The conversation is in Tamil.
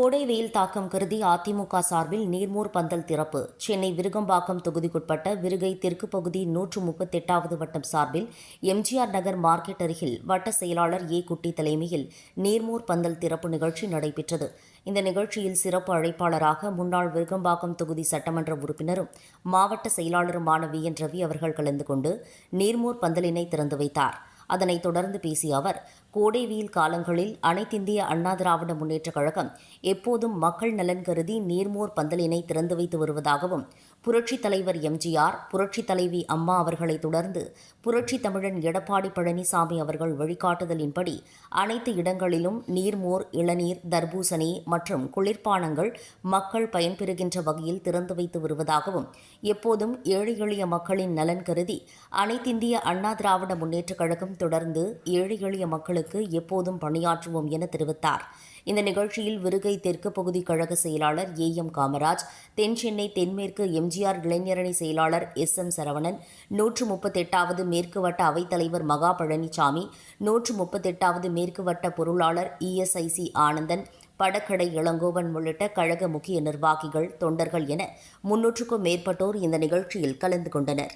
கோடை வெயில் தாக்கம் கருதி அதிமுக சார்பில் நீர்மூர் பந்தல் திறப்பு. சென்னை விருகம்பாக்கம் தொகுதிக்குட்பட்ட விருகை தெற்கு பகுதி 138வது வட்டம் சார்பில் எம்ஜிஆர் நகர் மார்க்கெட் அருகில் வட்ட செயலாளர் ஏ. குட்டி தலைமையில் நீர்மூர் பந்தல் திறப்பு நிகழ்ச்சி நடைபெற்றது. இந்த நிகழ்ச்சியில் சிறப்பு அழைப்பாளராக முன்னாள் விருகம்பாக்கம் தொகுதி சட்டமன்ற உறுப்பினரும் மாவட்ட செயலாளருமான வி. என். ரவி அவர்கள் கலந்து கொண்டு நீர்மூர் பந்தலினை திறந்து வைத்தார். அதனைத் தொடர்ந்து பேசிய அவர், கோடை வெயில் காலங்களில் அனைத்திந்திய அண்ணா திராவிட முன்னேற்றக் கழகம் எப்போதும் மக்கள் நலன் கருதி நீர்மோர் பந்தலினை திறந்து வைத்து வருவதாகவும், புரட்சித் தலைவர் எம்ஜிஆர், புரட்சித் தலைவி அம்மா அவர்களை தொடர்ந்து புரட்சித் தமிழன் எடப்பாடி பழனிசாமி அவர்கள் வழிகாட்டுதலின்படி அனைத்து இடங்களிலும் நீர்மோர், இளநீர், தர்பூசணி மற்றும் குளிர்பானங்கள் மக்கள் பயன்பெறுகின்ற வகையில் திறந்து வைத்து வருவதாகவும், எப்போதும் ஏழை எளிய மக்களின் நலன் கருதி அனைத்திந்திய அண்ணா திராவிட முன்னேற்றக் கழகம் தொடர்ந்து ஏழை எளிய மக்களுக்கு எப்போதும் பணியாற்றுவோம் என தெரிவித்தார். இந்த நிகழ்ச்சியில் விருகை தெற்கு பகுதி கழக செயலாளர் ஏ. எம். காமராஜ், தென் சென்னை தென்மேற்கு எம்ஜிஆர் இளைஞரணி செயலாளர் எஸ். எம். சரவணன், 138வது மேற்கு வட்ட அவைத்தலைவர் மகா பழனிசாமி, 138வது மேற்கு வட்ட பொருளாளர் இஎஸ்ஐசி ஆனந்தன், படக்கடை இளங்கோவன் உள்ளிட்ட கழக முக்கிய நிர்வாகிகள், தொண்டர்கள் என 300க்கும் மேற்பட்டோர் இந்த நிகழ்ச்சியில் கலந்து கொண்டனர்.